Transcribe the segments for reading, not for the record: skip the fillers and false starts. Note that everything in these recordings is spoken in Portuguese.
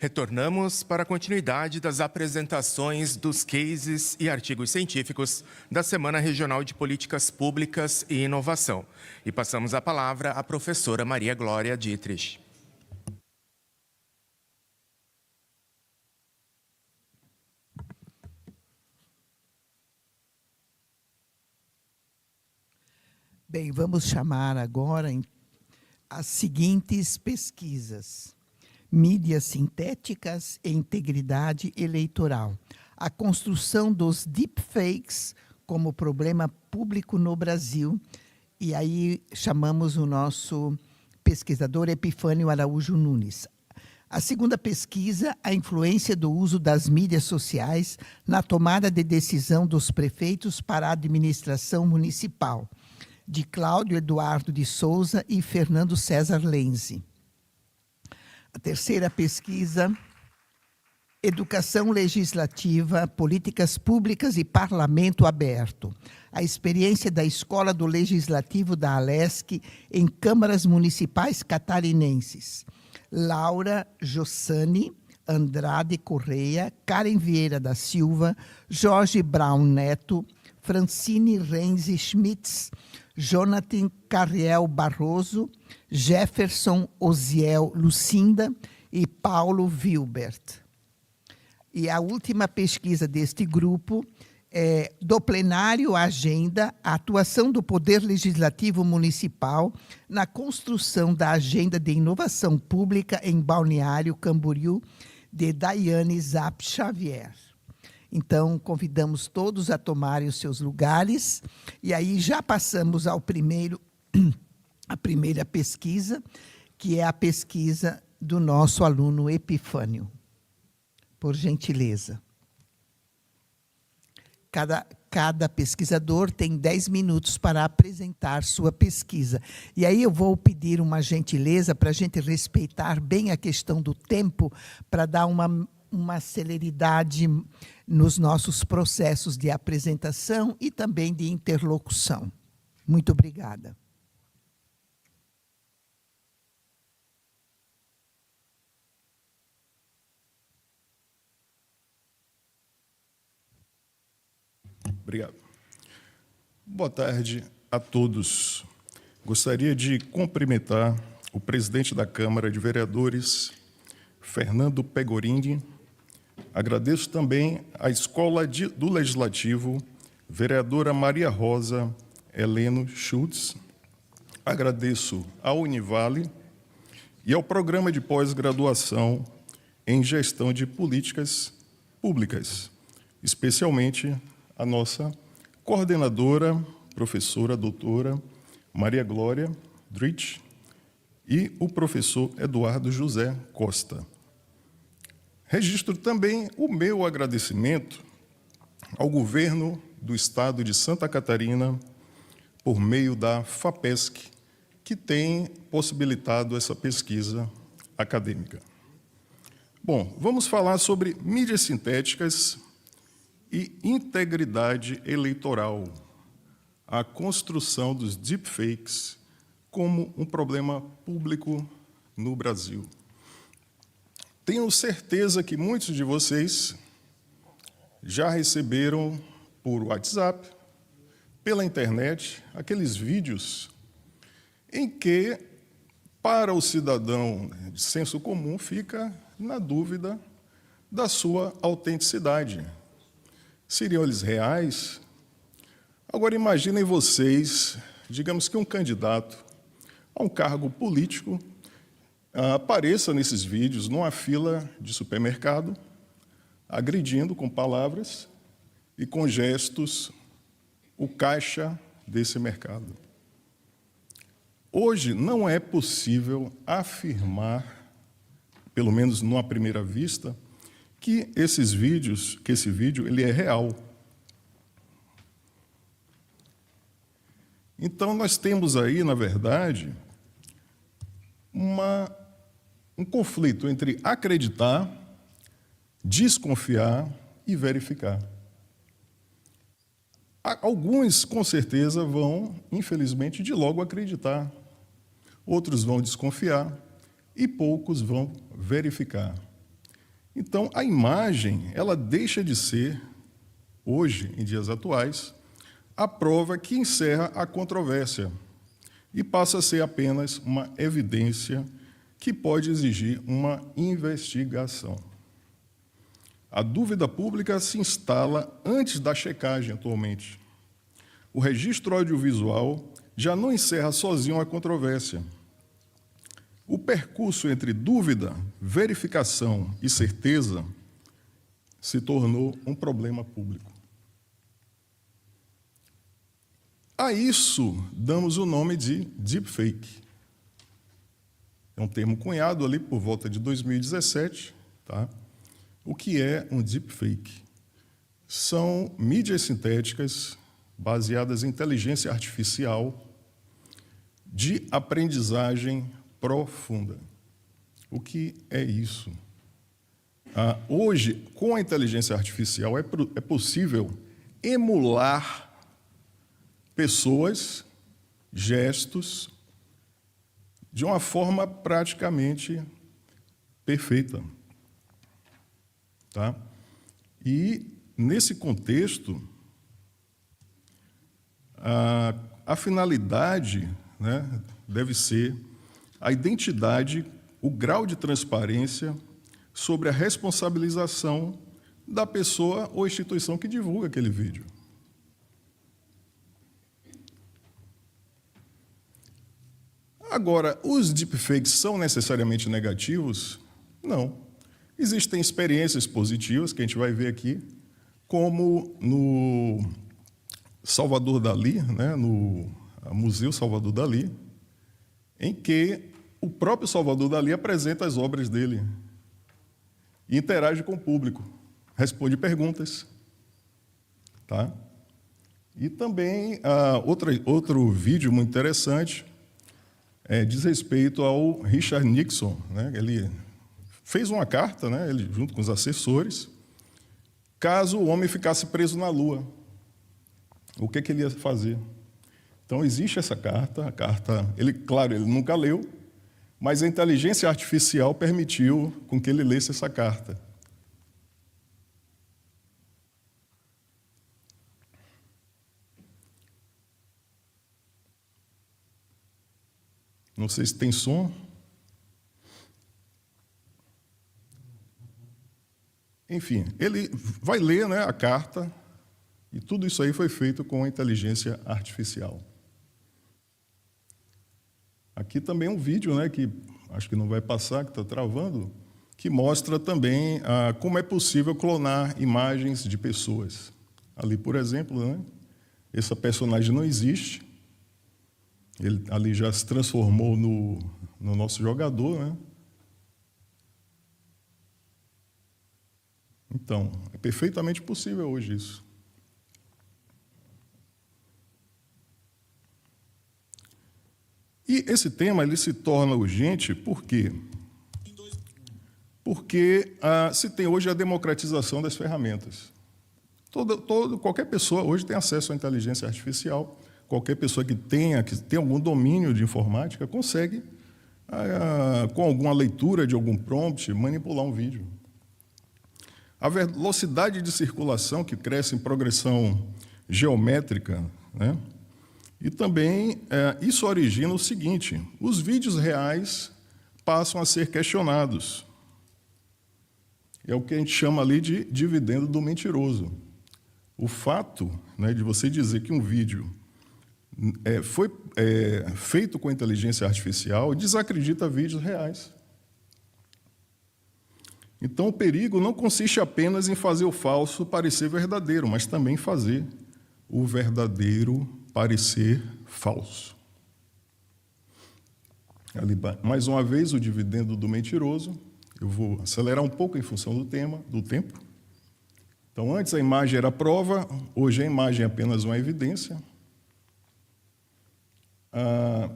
Retornamos para a continuidade das apresentações dos cases e artigos científicos da Semana Regional de Políticas Públicas e Inovação. E passamos a palavra à professora Maria Glória Dietrich. Bem, vamos chamar agora as seguintes pesquisas. Mídias sintéticas e integridade eleitoral. A construção dos deepfakes como problema público no Brasil. E aí chamamos o nosso pesquisador Epifânio Araújo Nunes. A segunda pesquisa, a influência do uso das mídias sociais na tomada de decisão dos prefeitos para a administração municipal, de Cláudio Eduardo de Souza e Fernando César Lenzi. A terceira pesquisa, Educação Legislativa, Políticas Públicas e Parlamento Aberto. A experiência da Escola do Legislativo da Alesc em câmaras municipais catarinenses. Laura Jossani Andrade Correia, Karen Vieira da Silva, Jorge Brown Neto, Francine Renzi Schmitz, Jonathan Carriel Barroso, Jefferson Osiel Lucinda e Paulo Wilbert. E a última pesquisa deste grupo é do plenário à agenda, a atuação do Poder Legislativo Municipal na construção da Agenda de Inovação Pública em Balneário Camboriú, de Daiane Zapp Xavier. Então, convidamos todos a tomarem os seus lugares. E aí já passamos a primeira pesquisa, que é a pesquisa do nosso aluno Epifânio. Por gentileza. Cada pesquisador tem 10 minutos para apresentar sua pesquisa. E aí eu vou pedir uma gentileza para a gente respeitar bem a questão do tempo, para dar uma celeridade nos nossos processos de apresentação e também de interlocução. Muito obrigada. Obrigado. Boa tarde a todos. Gostaria de cumprimentar o presidente da Câmara de Vereadores, Fernando Pegorini. Agradeço também à Escola do Legislativo, vereadora Maria Rosa Heleno Schultz. Agradeço à Univale e ao Programa de Pós-Graduação em Gestão de Políticas Públicas, especialmente a nossa coordenadora, professora doutora Maria Glória Dietrich e o professor Eduardo José Costa. Registro também o meu agradecimento ao governo do Estado de Santa Catarina, por meio da FAPESC, que tem possibilitado essa pesquisa acadêmica. Bom, vamos falar sobre mídias sintéticas e integridade eleitoral, a construção dos deepfakes como um problema público no Brasil. Tenho certeza que muitos de vocês já receberam por WhatsApp, pela internet, aqueles vídeos em que, para o cidadão de senso comum, fica na dúvida da sua autenticidade. Seriam eles reais? Agora, imaginem vocês, digamos que um candidato a um cargo político apareça nesses vídeos numa fila de supermercado, agredindo com palavras e com gestos o caixa desse mercado. Hoje não é possível afirmar, pelo menos numa primeira vista, que esse vídeo ele é real. Então, nós temos aí, na verdade, um conflito entre acreditar, desconfiar e verificar. Alguns, com certeza, vão, infelizmente, de logo acreditar. Outros vão desconfiar e poucos vão verificar. Então, a imagem, ela deixa de ser, hoje, em dias atuais, a prova que encerra a controvérsia e passa a ser apenas uma evidência que pode exigir uma investigação. A dúvida pública se instala antes da checagem atualmente. O registro audiovisual já não encerra sozinho a controvérsia. O percurso entre dúvida, verificação e certeza se tornou um problema público. A isso damos o nome de deepfake. É um termo cunhado ali por volta de 2017. Tá? O que é um deepfake? São mídias sintéticas baseadas em inteligência artificial de aprendizagem profunda. O que é isso? Hoje, com a inteligência artificial, é possível emular pessoas, gestos, de uma forma praticamente perfeita. Tá? E, nesse contexto, a finalidade, né, deve ser a identidade, o grau de transparência sobre a responsabilização da pessoa ou instituição que divulga aquele vídeo. Agora, os deepfakes são necessariamente negativos? Não. Existem experiências positivas, que a gente vai ver aqui, como no Salvador Dalí, né, no Museu Salvador Dalí, em que o próprio Salvador Dalí apresenta as obras dele e interage com o público, responde perguntas. Tá? E também outro vídeo muito interessante diz respeito ao Richard Nixon. Né? Ele fez uma carta, né, ele, junto com os assessores, caso o homem ficasse preso na Lua. O que ele ia fazer? Então, existe essa carta, claro, ele nunca leu, mas a inteligência artificial permitiu com que ele lesse essa carta. Não sei se tem som. Enfim, ele vai ler, né, a carta, e tudo isso aí foi feito com a inteligência artificial. Aqui também um vídeo, né, que acho que não vai passar, que está travando, que mostra também como é possível clonar imagens de pessoas. Ali, por exemplo, né, essa personagem não existe, ele ali já se transformou no nosso jogador, né? Então, é perfeitamente possível hoje isso. E esse tema ele se torna urgente por quê? Porque se tem hoje a democratização das ferramentas. Qualquer pessoa hoje tem acesso à inteligência artificial, qualquer pessoa que tenha algum domínio de informática consegue, com alguma leitura de algum prompt, manipular um vídeo. A velocidade de circulação que cresce em progressão geométrica, né? E também isso origina o seguinte: os vídeos reais passam a ser questionados. É o que a gente chama ali de dividendo do mentiroso. O fato, né, de você dizer que um vídeo foi feito com inteligência artificial desacredita vídeos reais. Então, o perigo não consiste apenas em fazer o falso parecer verdadeiro, mas também fazer o verdadeiro parecer falso. Ali, mais uma vez, o dividendo do mentiroso. Eu vou acelerar um pouco em função do tempo. Então, antes a imagem era a prova, hoje a imagem é apenas uma evidência.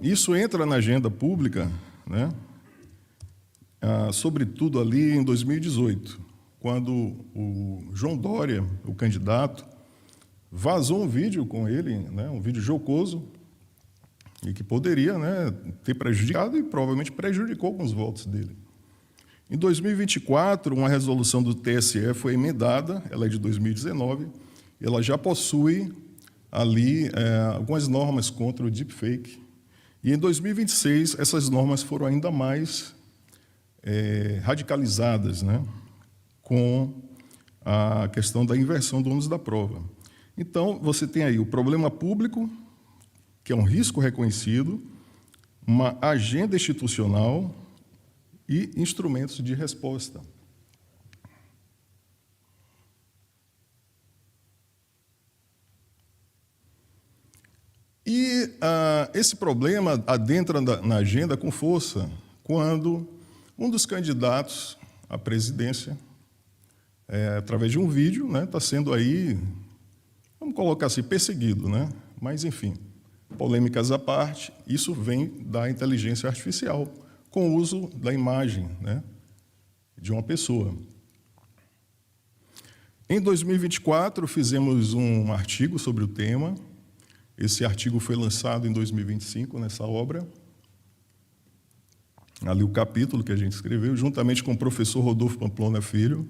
Isso entra na agenda pública, né? Sobretudo ali em 2018, quando o João Dória, o candidato, vazou um vídeo com ele, né, um vídeo jocoso, e que poderia, né, ter prejudicado e provavelmente prejudicou alguns votos dele. Em 2024, uma resolução do TSE foi emendada, ela é de 2019, ela já possui ali algumas normas contra o deepfake. E em 2026, essas normas foram ainda mais radicalizadas, né, com a questão da inversão do ônus da prova. Então, você tem aí o problema público, que é um risco reconhecido, uma agenda institucional e instrumentos de resposta. E esse problema adentra na agenda com força quando um dos candidatos à presidência, através de um vídeo, né, está sendo aí, vamos colocar assim, perseguido, né? Mas, enfim, polêmicas à parte, isso vem da inteligência artificial, com o uso da imagem, né, de uma pessoa. Em 2024, fizemos um artigo sobre o tema. Esse artigo foi lançado em 2025, nessa obra. Ali o capítulo que a gente escreveu, juntamente com o professor Rodolfo Pamplona Filho.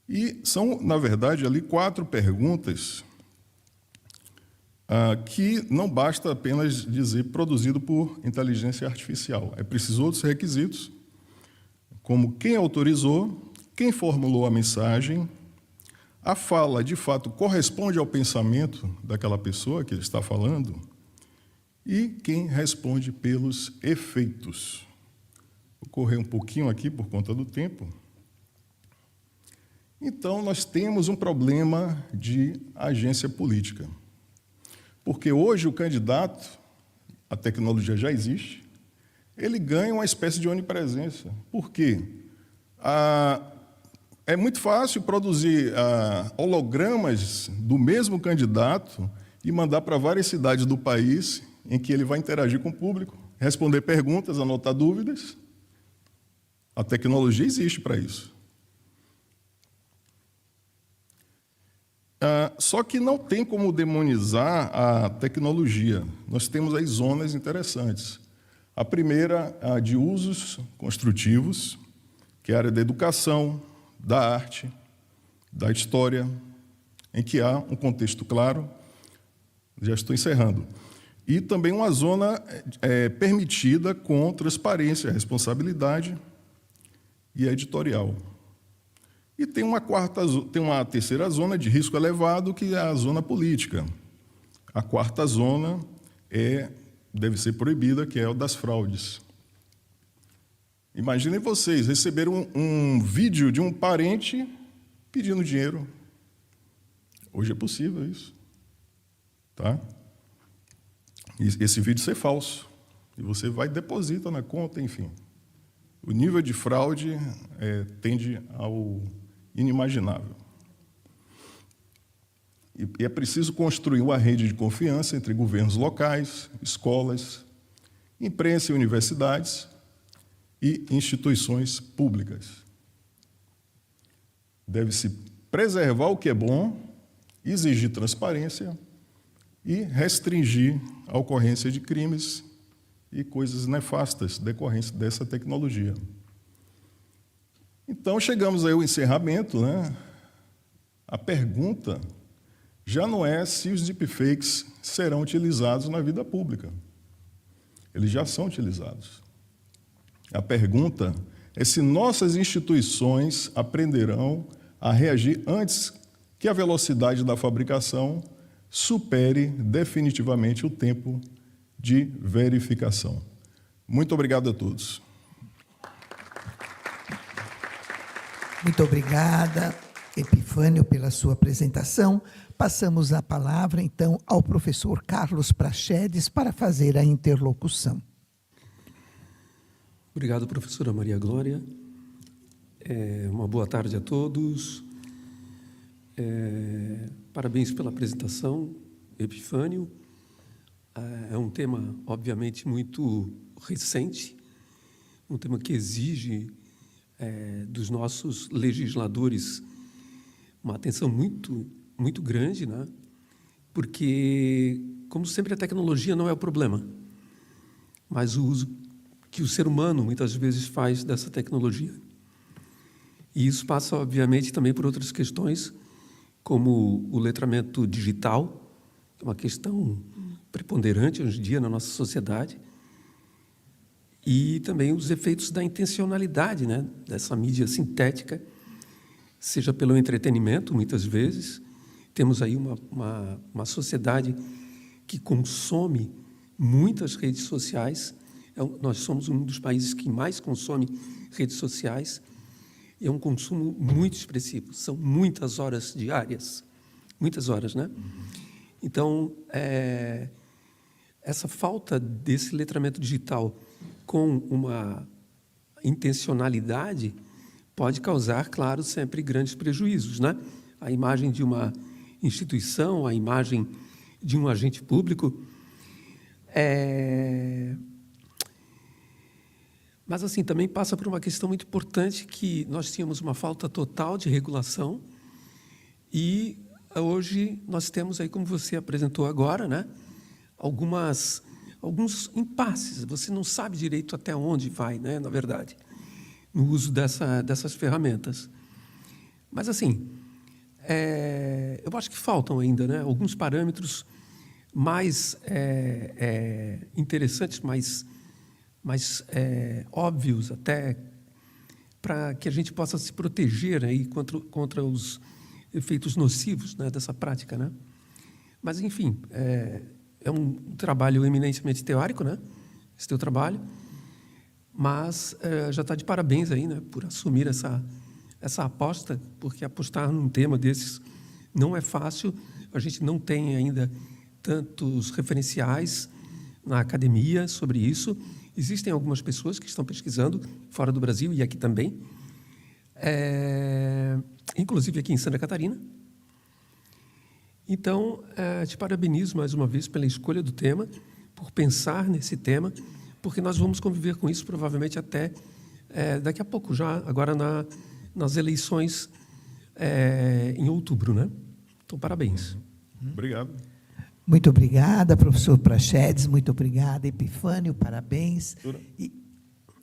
E são, na verdade, ali 4 perguntas que não basta apenas dizer produzido por inteligência artificial. É preciso outros requisitos, como quem autorizou, quem formulou a mensagem, a fala, de fato, corresponde ao pensamento daquela pessoa que está falando e quem responde pelos efeitos. Vou correr um pouquinho aqui por conta do tempo. Então, nós temos um problema de agência política. Porque hoje o candidato, a tecnologia já existe, ele ganha uma espécie de onipresença. Por quê? É muito fácil produzir hologramas do mesmo candidato e mandar para várias cidades do país em que ele vai interagir com o público, responder perguntas, anotar dúvidas. A tecnologia existe para isso. Só que não tem como demonizar a tecnologia. Nós temos aí zonas interessantes. A primeira, a de usos construtivos, que é a área da educação, da arte, da história, em que há um contexto claro. Já estou encerrando. E também uma zona permitida com transparência, responsabilidade e editorial. E tem uma terceira zona de risco elevado, que é a zona política. A quarta zona deve ser proibida, que é a das fraudes. Imaginem vocês receberam um vídeo de um parente pedindo dinheiro. Hoje é possível isso. Tá? Esse vídeo ser falso. E você vai e deposita na conta, enfim. O nível de fraude tende ao inimaginável. E é preciso construir uma rede de confiança entre governos locais, escolas, imprensa e universidades e instituições públicas. Deve-se preservar o que é bom, exigir transparência e restringir a ocorrência de crimes e coisas nefastas decorrentes dessa tecnologia. Então, chegamos aí ao encerramento, né? A pergunta já não é se os deepfakes serão utilizados na vida pública. Eles já são utilizados. A pergunta é se nossas instituições aprenderão a reagir antes que a velocidade da fabricação supere definitivamente o tempo de verificação. Muito obrigado a todos. Muito obrigada, Epifânio, pela sua apresentação. Passamos a palavra, então, ao professor Carlos Praxedes para fazer a interlocução. Obrigado, professora Maria Glória. Uma boa tarde a todos. Parabéns pela apresentação, Epifânio. É um tema, obviamente, muito recente, um tema que exige dos nossos legisladores uma atenção muito grande, né? Porque, como sempre, a tecnologia não é o problema, mas o uso que o ser humano muitas vezes faz dessa tecnologia. E isso passa, obviamente, também por outras questões, como o letramento digital, que é uma questão preponderante hoje em dia na nossa sociedade, e também os efeitos da intencionalidade, né, dessa mídia sintética, seja pelo entretenimento, muitas vezes. Temos aí uma sociedade que consome muitas redes sociais. Nós somos um dos países que mais consome redes sociais. E é um consumo muito expressivo. São muitas horas diárias. Muitas horas, né? Então, essa falta desse letramento digital com uma intencionalidade pode causar, claro, sempre grandes prejuízos, né? A imagem de uma instituição, a imagem de um agente público. Mas, assim, também passa por uma questão muito importante, que nós tínhamos uma falta total de regulação e hoje nós temos aí, como você apresentou agora, né, alguns impasses. Você não sabe direito até onde vai, né, na verdade, no uso dessas ferramentas. Mas, assim, eu acho que faltam ainda, né, alguns parâmetros mais interessantes, mais óbvios até, para que a gente possa se proteger aí contra os efeitos nocivos, né, dessa prática, né? Mas, enfim, é um trabalho eminentemente teórico, né, esse teu trabalho, mas já está de parabéns aí, né, por assumir essa aposta, porque apostar num tema desses não é fácil. A gente não tem ainda tantos referenciais na academia sobre isso. Existem algumas pessoas que estão pesquisando fora do Brasil e aqui também, inclusive aqui em Santa Catarina. Então, te parabenizo mais uma vez pela escolha do tema, por pensar nesse tema, porque nós vamos conviver com isso provavelmente até daqui a pouco, já agora nas eleições em outubro, né? Então, parabéns. Obrigado. Muito obrigada, professor Praxedes, muito obrigada, Epifânio, parabéns.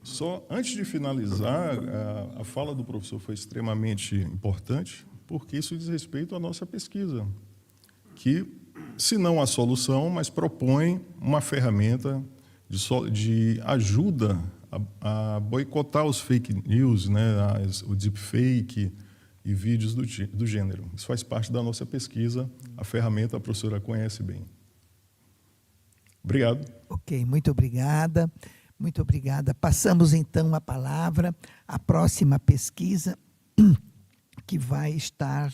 Só antes de finalizar, a fala do professor foi extremamente importante, porque isso diz respeito à nossa pesquisa, que, se não a solução, mas propõe uma ferramenta de ajuda a boicotar os fake news, né, o deepfake e vídeos do gênero. Isso faz parte da nossa pesquisa, a ferramenta a professora conhece bem. Obrigado. Ok, muito obrigada. Muito obrigada. Passamos, então, a palavra à próxima pesquisa, que vai estar